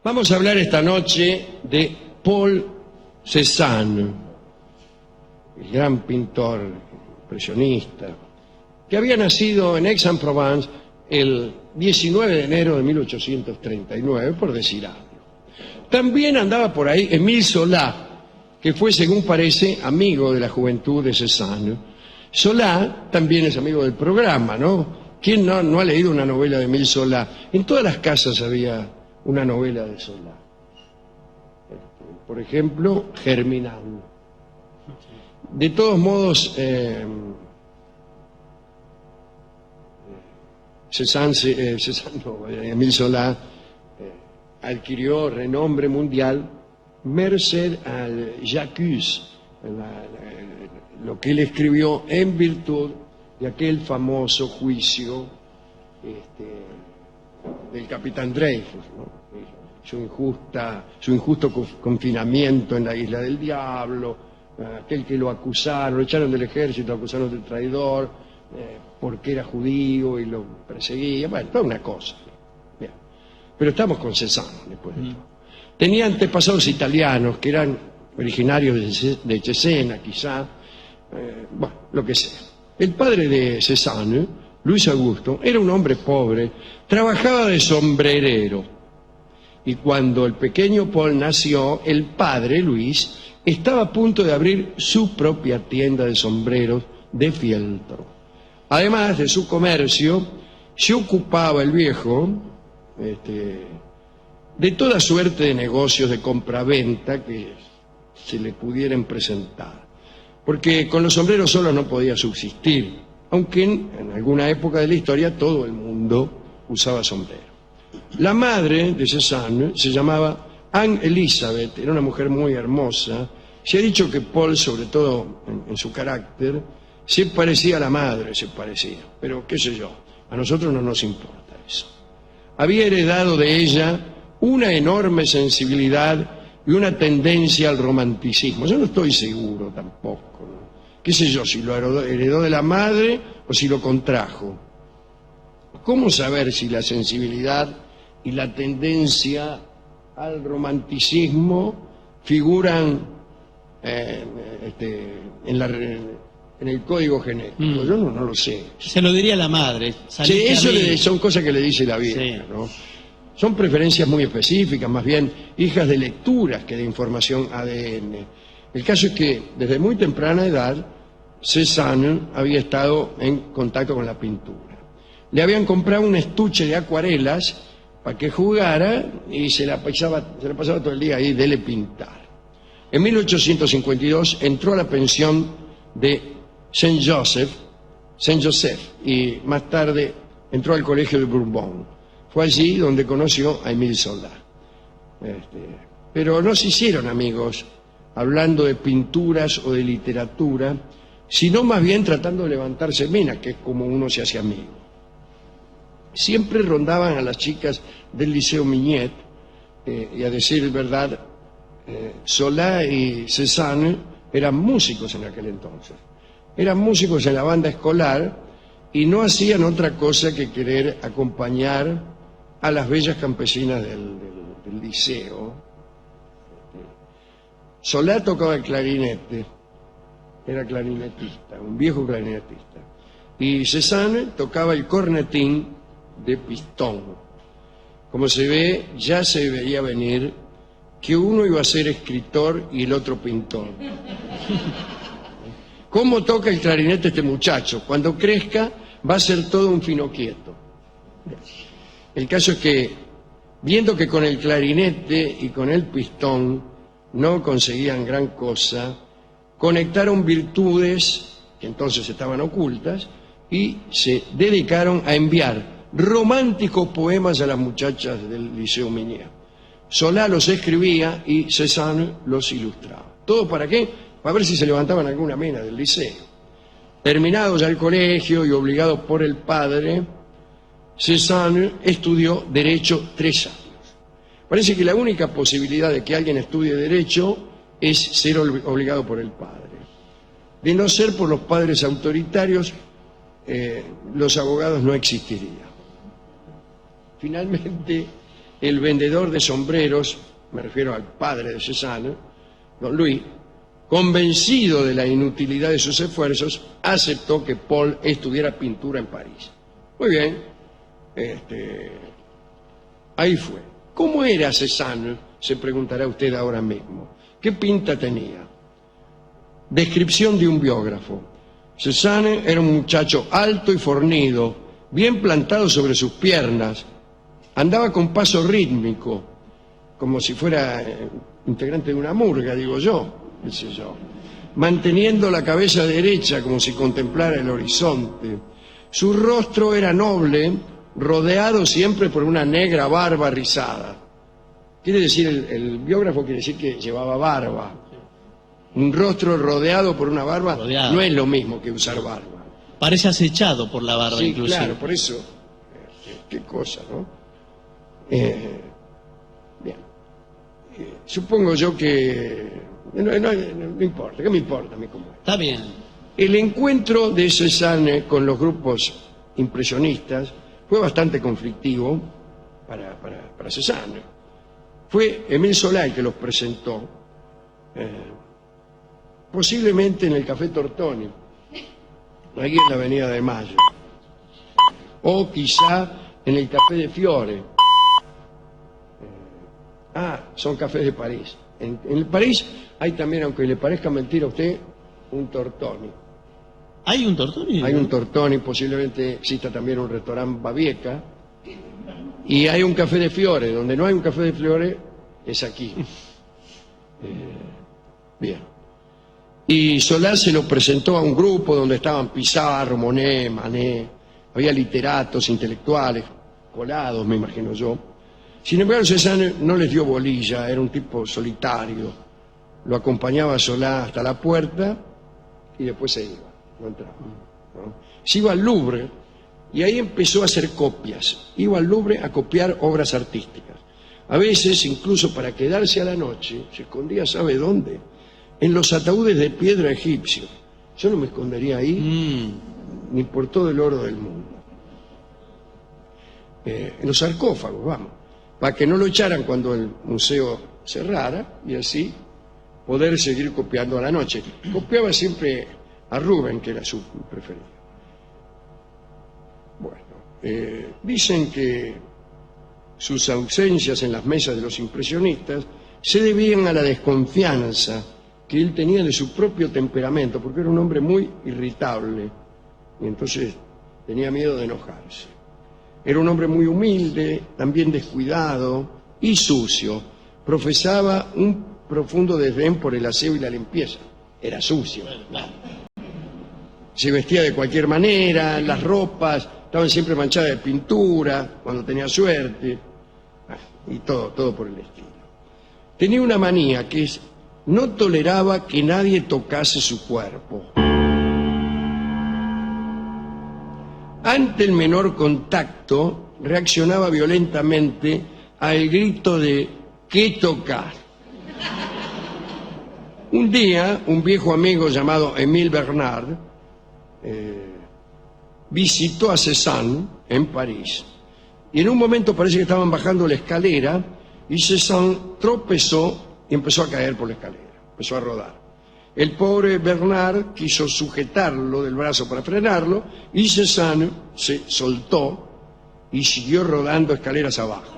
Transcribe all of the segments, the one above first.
Vamos a hablar esta noche de Paul Cézanne, el gran pintor impresionista, que había nacido en Aix-en-Provence el 19 de enero de 1839, por decir algo. También andaba por ahí Émile Zola, que fue, según parece, amigo de la juventud de Cézanne. Zola también es amigo del programa, ¿no? ¿Quién no ha leído una novela de Émile Zola? En todas las casas había una novela de Zola. Por ejemplo, Germinal. De todos modos, Émile Zola adquirió renombre mundial merced al J'accuse, lo que él escribió en virtud de aquel famoso juicio del capitán Dreyfus, ¿no? Su injusto confinamiento en la isla del diablo, aquel que lo acusaron, lo echaron del ejército, lo acusaron de traidor, porque era judío y lo perseguía, bueno, toda una cosa. Bien. Pero estamos con Cézanne después de todo. Tenía antepasados italianos que eran originarios de Cesena, quizá, bueno, lo que sea. El padre de Cézanne, Luis Augusto, era un hombre pobre, trabajaba de sombrerero. Y cuando el pequeño Paul nació, el padre, Luis, estaba a punto de abrir su propia tienda de sombreros de fieltro. Además de su comercio, se ocupaba el viejo de toda suerte de negocios de compraventa que se le pudieran presentar, porque con los sombreros solos no podía subsistir, aunque en alguna época de la historia todo el mundo usaba sombrero. La madre de Cézanne se llamaba Anne Elizabeth, era una mujer muy hermosa. Se ha dicho que Paul, sobre todo en su carácter, se parecía a la madre, pero qué sé yo, a nosotros no nos importa eso. Había heredado de ella una enorme sensibilidad y una tendencia al romanticismo. Yo no estoy seguro tampoco, ¿no? Qué sé yo, si lo heredó de la madre o si lo contrajo. ¿Cómo saber si la sensibilidad y la tendencia al romanticismo figuran en el código genético? Yo no lo sé. Se lo diría la madre. Sí, eso son cosas que le dice la vieja, sí, ¿no? Son preferencias muy específicas, más bien hijas de lecturas que de información ADN. El caso es que desde muy temprana edad Cézanne había estado en contacto con la pintura. Le habían comprado un estuche de acuarelas para que jugara y se la pasaba todo el día ahí, dele pintar. En 1852 entró a la pensión de Saint-Joseph y más tarde entró al colegio de Bourbon. Fue allí donde conoció a Émile Zola. Pero no se hicieron amigos hablando de pinturas o de literatura, sino más bien tratando de levantarse mina, que es como uno se hace amigo. Siempre rondaban a las chicas del Liceo Mignet, y a decir verdad, Zola y Cézanne eran músicos en aquel entonces. Eran músicos en la banda escolar y no hacían otra cosa que querer acompañar a las bellas campesinas del liceo. Zola tocaba el clarinete, era clarinetista, un viejo clarinetista. Y Cézanne tocaba el cornetín de pistón. Como se ve, ya se veía venir que uno iba a ser escritor y el otro pintor. ¿Cómo toca el clarinete este muchacho? Cuando crezca va a ser todo un finoquieto. El caso es que, viendo que con el clarinete y con el pistón no conseguían gran cosa, conectaron virtudes que entonces estaban ocultas y se dedicaron a enviar románticos poemas a las muchachas del Liceo Mignet. Zola los escribía y Cézanne los ilustraba. ¿Todo para qué? Para ver si se levantaban alguna mena del liceo. Terminado ya el colegio y obligado por el padre, Cézanne estudió Derecho 3 años. Parece que la única posibilidad de que alguien estudie Derecho es ser obligado por el padre. De no ser por los padres autoritarios, los abogados no existirían. Finalmente, el vendedor de sombreros, me refiero al padre de Cézanne, don Louis, convencido de la inutilidad de sus esfuerzos, aceptó que Paul estudiara pintura en París. Muy bien, ahí fue. ¿Cómo era Cézanne? Se preguntará usted ahora mismo. ¿Qué pinta tenía? Descripción de un biógrafo. Cézanne era un muchacho alto y fornido, bien plantado sobre sus piernas, andaba con paso rítmico, como si fuera integrante de una murga, digo yo, qué sé yo, manteniendo la cabeza derecha como si contemplara el horizonte. Su rostro era noble, rodeado siempre por una negra barba rizada. Quiere decir, el biógrafo quiere decir que llevaba barba. Un rostro rodeado por una barba no es lo mismo que usar barba. Parece acechado por la barba, sí, inclusive. Claro, por eso. Qué cosa, ¿no? Bien. Supongo yo que... No importa, ¿qué me importa a mí cómo es? Está bien. El encuentro de Cézanne con los grupos impresionistas fue bastante conflictivo para Cézanne. Fue Émile Zola el que los presentó, posiblemente en el Café Tortoni, aquí en la Avenida de Mayo, o quizá en el Café de Fiore. Son cafés de París. En el París hay también, aunque le parezca mentira a usted, un Tortoni. ¿Hay un Tortoni? Hay un Tortoni, posiblemente exista también un restaurante Babieca, y hay un Café de Fiore. Donde no hay un Café de Fiore es aquí. Bien. Y Zola se lo presentó a un grupo donde estaban Pizarro, Monet, Manet, había literatos, intelectuales, colados, me imagino yo. Sin embargo, Cézanne no les dio bolilla, era un tipo solitario. Lo acompañaba a Zola hasta la puerta y después se iba, no entraba, ¿no? Se iba al Louvre y ahí empezó a hacer copias. Iba al Louvre a copiar obras artísticas. A veces, incluso para quedarse a la noche, se escondía, ¿sabe dónde? En los ataúdes de piedra egipcios. Yo no me escondería ahí ni por todo el oro del mundo. En los sarcófagos, vamos, para que no lo echaran cuando el museo cerrara y así poder seguir copiando a la noche. Copiaba siempre a Rubens, que era su preferido. Bueno, dicen que sus ausencias en las mesas de los impresionistas se debían a la desconfianza que él tenía de su propio temperamento, porque era un hombre muy irritable y entonces tenía miedo de enojarse. Era un hombre muy humilde, también descuidado y sucio. Profesaba un profundo desdén por el aseo y la limpieza. Era sucio. Se vestía de cualquier manera, las ropas estaban siempre manchadas de pintura, cuando tenía suerte, y todo por el estilo. Tenía una manía que es, no toleraba que nadie tocase su cuerpo. Ante el menor contacto, reaccionaba violentamente al grito de ¿qué tocar? Un día, un viejo amigo llamado Émile Bernard visitó a Cézanne en París. Y en un momento parece que estaban bajando la escalera y Cézanne tropezó y empezó a caer por la escalera, empezó a rodar. El pobre Bernard quiso sujetarlo del brazo para frenarlo y Cézanne se soltó y siguió rodando escaleras abajo.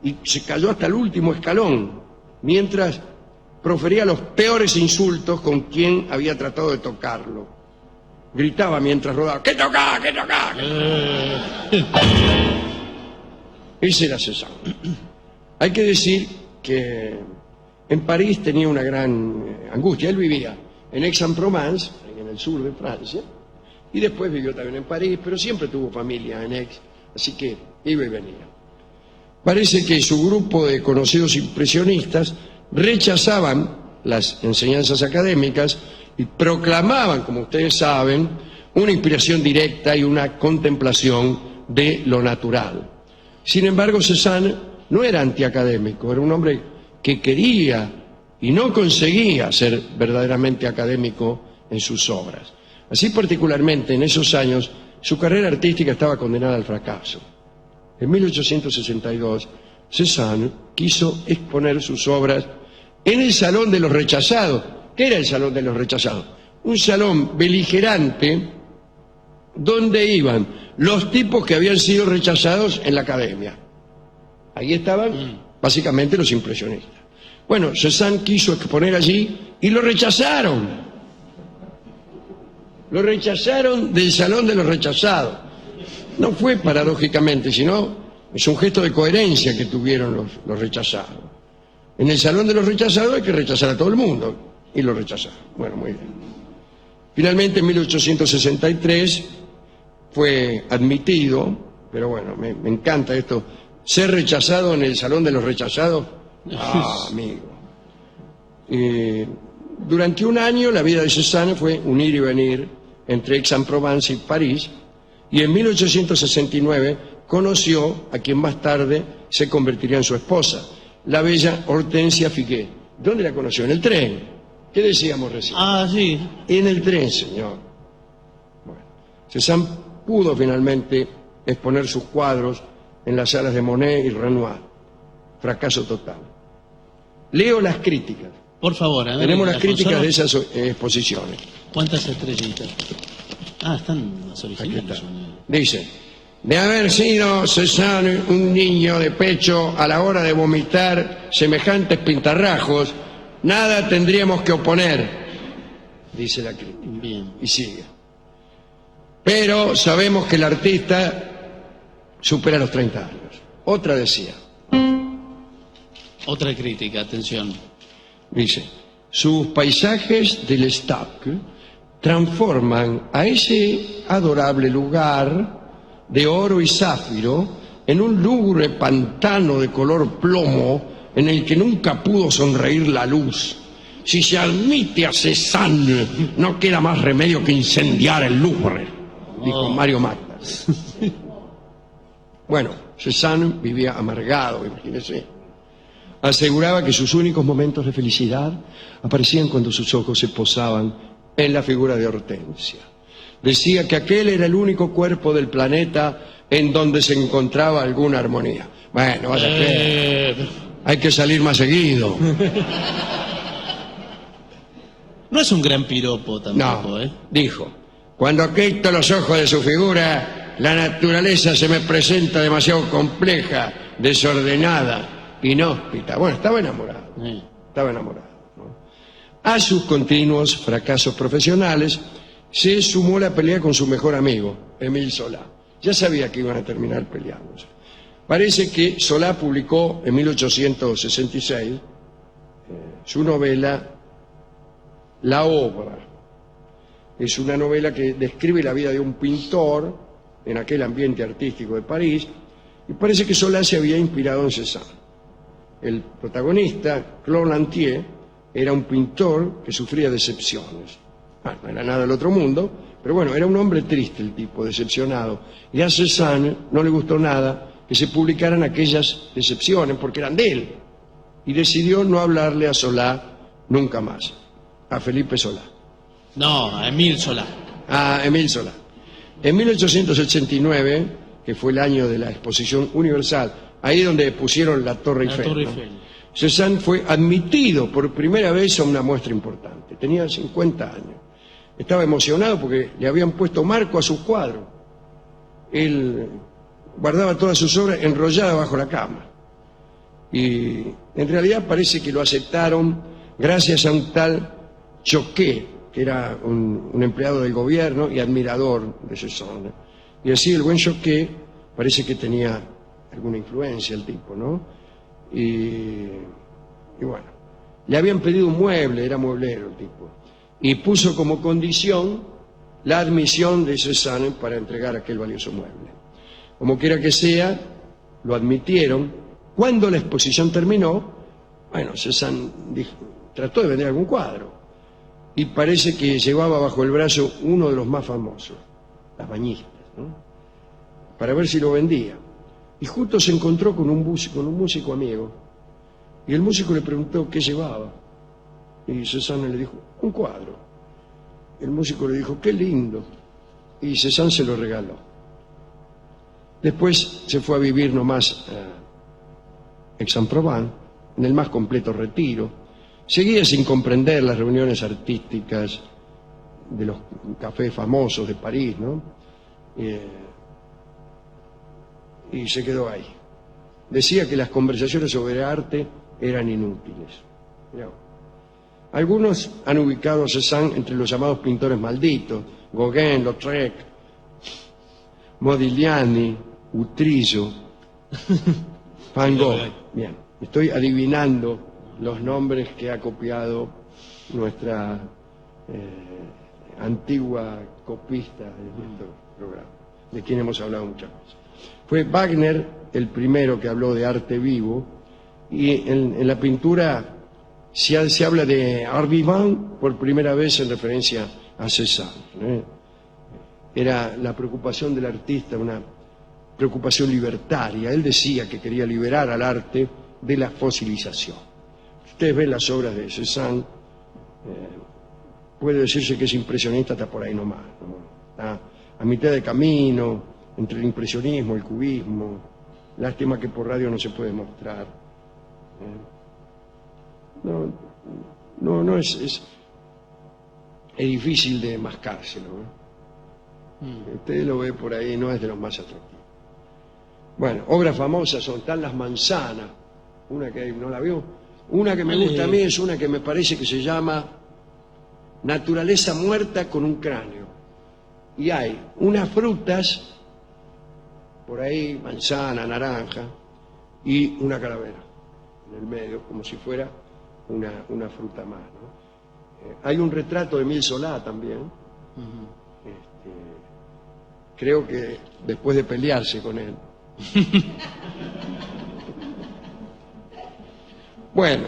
Y se cayó hasta el último escalón, mientras profería los peores insultos con quien había tratado de tocarlo. Gritaba mientras rodaba, ¿qué toca? ¿Qué toca? Ese era Cézanne. Hay que decir que en París tenía una gran angustia. Él vivía en Aix-en-Provence, en el sur de Francia, y después vivió también en París, pero siempre tuvo familia en Aix, así que iba y venía. Parece que su grupo de conocidos impresionistas rechazaban las enseñanzas académicas y proclamaban, como ustedes saben, una inspiración directa y una contemplación de lo natural. Sin embargo, Cézanne no era antiacadémico, era un hombre que quería y no conseguía ser verdaderamente académico en sus obras. Así, particularmente en esos años, su carrera artística estaba condenada al fracaso. En 1862 Cézanne quiso exponer sus obras en el Salón de los Rechazados. ¿Qué era el Salón de los Rechazados? Un salón beligerante donde iban los tipos que habían sido rechazados en la academia. Ahí estaban básicamente los impresionistas. Bueno, Cézanne quiso exponer allí y lo rechazaron. Lo rechazaron del Salón de los Rechazados. No fue paradójicamente, sino es un gesto de coherencia que tuvieron los rechazados. En el Salón de los Rechazados hay que rechazar a todo el mundo, y lo rechazaron. Bueno, muy bien. Finalmente, en 1863 fue admitido, pero bueno, me encanta esto, ser rechazado en el Salón de los Rechazados. Ah, amigo. Durante un año la vida de Cézanne fue un ir y venir entre Aix-en-Provence y París, y en 1869 conoció a quien más tarde se convertiría en su esposa, la bella Hortensia Figuet. ¿Dónde la conoció? En el tren. ¿Qué decíamos recién? Ah, sí. En el tren, señor. Bueno, Cézanne pudo finalmente exponer sus cuadros en las salas de Monet y Renoir. Fracaso total. Leo las críticas. Por favor, a ver. Tenemos las críticas Alfonso, de esas exposiciones. ¿Cuántas estrellitas? Ah, están las Aquí originales. está. Dice: de haber sido Cézanne un niño de pecho a la hora de vomitar semejantes pintarrajos, nada tendríamos que oponer, dice la crítica. Bien. Y sigue. Pero sabemos que el artista supera los 30 años. Otra decía. Otra crítica, atención. Dice: sus paisajes del Stock transforman a ese adorable lugar de oro y zafiro en un lúgubre pantano de color plomo en el que nunca pudo sonreír la luz. Si se admite a Cézanne, no queda más remedio que incendiar el Louvre, dijo Mario Matas. Bueno, Cézanne vivía amargado, imagínese. Aseguraba que sus únicos momentos de felicidad aparecían cuando sus ojos se posaban en la figura de Hortensia. Decía que aquel era el único cuerpo del planeta en donde se encontraba alguna armonía. Bueno, vaya que hay que salir más seguido. No es un gran piropo tampoco, No, dijo: cuando quito los ojos de su figura, la naturaleza se me presenta demasiado compleja, desordenada, inhóspita. Bueno, estaba enamorado. Estaba enamorado, ¿no? A sus continuos fracasos profesionales se sumó la pelea con su mejor amigo, Émile Zola. Ya sabía que iban a terminar peleándose. Parece que Zola publicó en 1866 su novela La Obra. Es una novela que describe la vida de un pintor en aquel ambiente artístico de París, y parece que Zola se había inspirado en Cézanne. El protagonista, Claude Lantier, era un pintor que sufría decepciones. Bueno, no era nada del otro mundo, pero bueno, era un hombre triste el tipo, decepcionado. Y a Cézanne no le gustó nada que se publicaran aquellas decepciones, porque eran de él. Y decidió no hablarle a Zola nunca más, a Felipe Solá. No, a Émile Zola. A Émile Zola. En 1889, que fue el año de la Exposición Universal, ahí donde pusieron la Torre Eiffel, Torre ¿no? Eiffel. Cézanne fue admitido por primera vez a una muestra importante. Tenía 50 años. Estaba emocionado porque le habían puesto marco a sus cuadros. Él guardaba todas sus obras enrolladas bajo la cama. Y en realidad parece que lo aceptaron gracias a un tal Choquet, que era un empleado del gobierno y admirador de Cézanne. Y así el buen Choquet parece que tenía alguna influencia el tipo, ¿no? Y bueno, le habían pedido un mueble, era mueblero el tipo, y puso como condición la admisión de Cézanne para entregar aquel valioso mueble. Como quiera que sea, lo admitieron. Cuando la exposición terminó, bueno, Cézanne trató de vender algún cuadro, y parece que llevaba bajo el brazo uno de los más famosos, Las Bañistas, ¿no? Para ver si lo vendía. Y justo se encontró con un músico amigo, y el músico le preguntó qué llevaba, y Cézanne le dijo: un cuadro. El músico le dijo: qué lindo, y Cézanne se lo regaló. Después se fue a vivir nomás Aix-en-Provence, en el más completo retiro. Seguía sin comprender las reuniones artísticas de los cafés famosos de París, ¿no? Y se quedó ahí. Decía que las conversaciones sobre arte eran inútiles. Mirá. Algunos han ubicado a Cézanne entre los llamados pintores malditos: Gauguin, Lautrec, Modigliani, Utrilla, Van Gogh. Bien, estoy adivinando los nombres que ha copiado nuestra antigua copista de este programa, de quien hemos hablado muchas veces. Fue Wagner el primero que habló de arte vivo, y en la pintura se habla de art vivant por primera vez en referencia a Cézanne. Era la preocupación del artista, una preocupación libertaria. Él decía que quería liberar al arte de la fosilización. Ustedes ven las obras de Cézanne, puede decirse que es impresionista hasta por ahí nomás, ¿no? Está a mitad de camino entre el impresionismo, el cubismo. Lástima que por radio no se puede mostrar. No es difícil de mascárselo, ¿no? Usted lo ve por ahí, no es de los más atractivos. Bueno, obras famosas son Están las manzanas, una que no la vio. Una que me gusta a mí es una que me parece que se llama Naturaleza muerta con un cráneo. Y hay unas frutas, por ahí, manzana, naranja, y una calavera en el medio, como si fuera una fruta más, ¿no? Hay un retrato de Émile Zola también. Creo que después de pelearse con él. Bueno,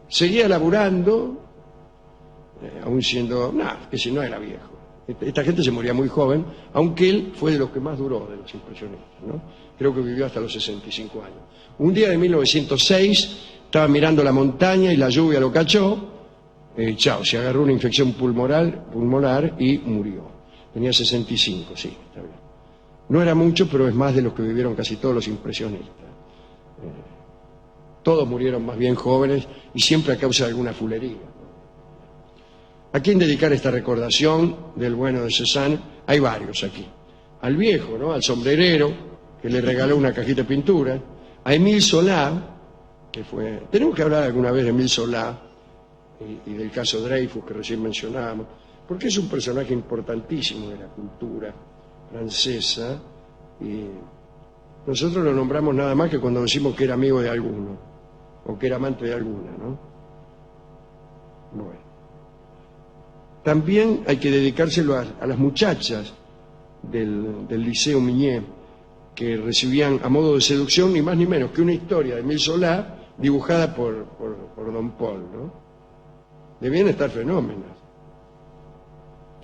seguía laburando, aún siendo, que si no era viejo. Esta gente se moría muy joven, aunque él fue de los que más duró de los impresionistas, ¿no? Creo que vivió hasta los 65 años. Un día de 1906 estaba mirando la montaña y la lluvia lo cachó. Se agarró una infección pulmonar y murió. Tenía 65, sí, está bien. No era mucho, pero es más de los que vivieron casi todos los impresionistas. Todos murieron más bien jóvenes y siempre a causa de alguna fulería. ¿A quién dedicar esta recordación del bueno de Cézanne? Hay varios aquí. Al viejo, ¿no? Al sombrerero, que le regaló una cajita de pintura. A Émile Zola, que fue... Tenemos que hablar alguna vez de Émile Zola y del caso Dreyfus, que recién mencionábamos, porque es un personaje importantísimo de la cultura francesa, y nosotros lo nombramos nada más que cuando decimos que era amigo de alguno, o que era amante de alguna, ¿no? Bueno. También hay que dedicárselo a las muchachas del Liceo Mignet, que recibían a modo de seducción ni más ni menos que una historia de Émile Zola dibujada por Don Paul, ¿no? Debían estar fenómenos.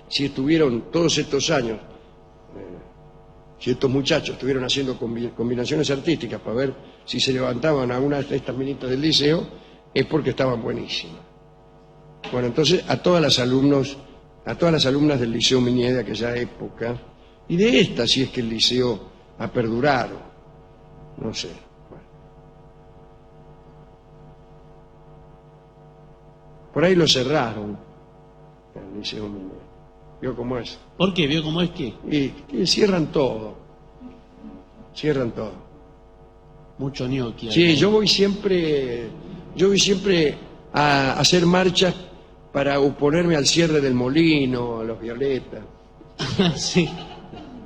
Si estuvieron todos estos años, si estos muchachos estuvieron haciendo combinaciones artísticas para ver si se levantaban a una de estas minitas del liceo, es porque estaban buenísimas. Bueno, entonces a todas las alumnas del Liceo Mignet de aquella época, y de esta, si es que el liceo ha perdurado, no sé. Bueno. Por ahí lo cerraron, el Liceo Mignet. ¿Vio cómo es? ¿Por qué? ¿Vio cómo es que? Y cierran todo. Cierran todo. Mucho ñoqui. Sí, yo voy siempre a hacer marchas para oponerme al cierre del Molino, a los Violetas. Sí.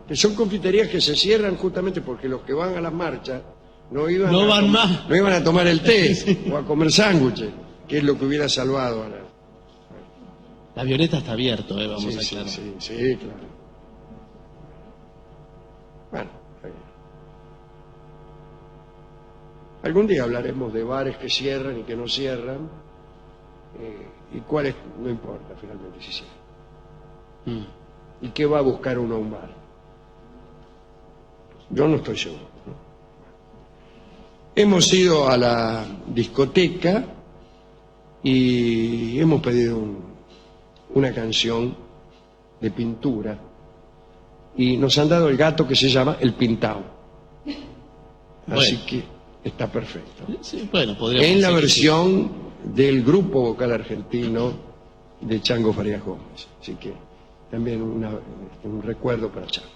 Que son confiterías que se cierran justamente porque los que van a las marchas no iban a tomar el té, sí, o a comer sándwiches, que es lo que hubiera salvado a la... La Violeta está abierto, vamos a aclarar. Sí, claro. Bueno, algún día hablaremos de bares que cierran y que no cierran, y cuáles no importa finalmente si cierran. ¿Y qué va a buscar uno a un bar? Yo no estoy seguro, ¿no? Hemos ido a la discoteca y hemos pedido una canción de pintura y nos han dado el gato que se llama El Pintao. Así que está perfecto. Sí, bueno, podríamos En la decir que sí. versión del grupo vocal argentino de Chango Farías Gómez. Así que también un recuerdo para Chango.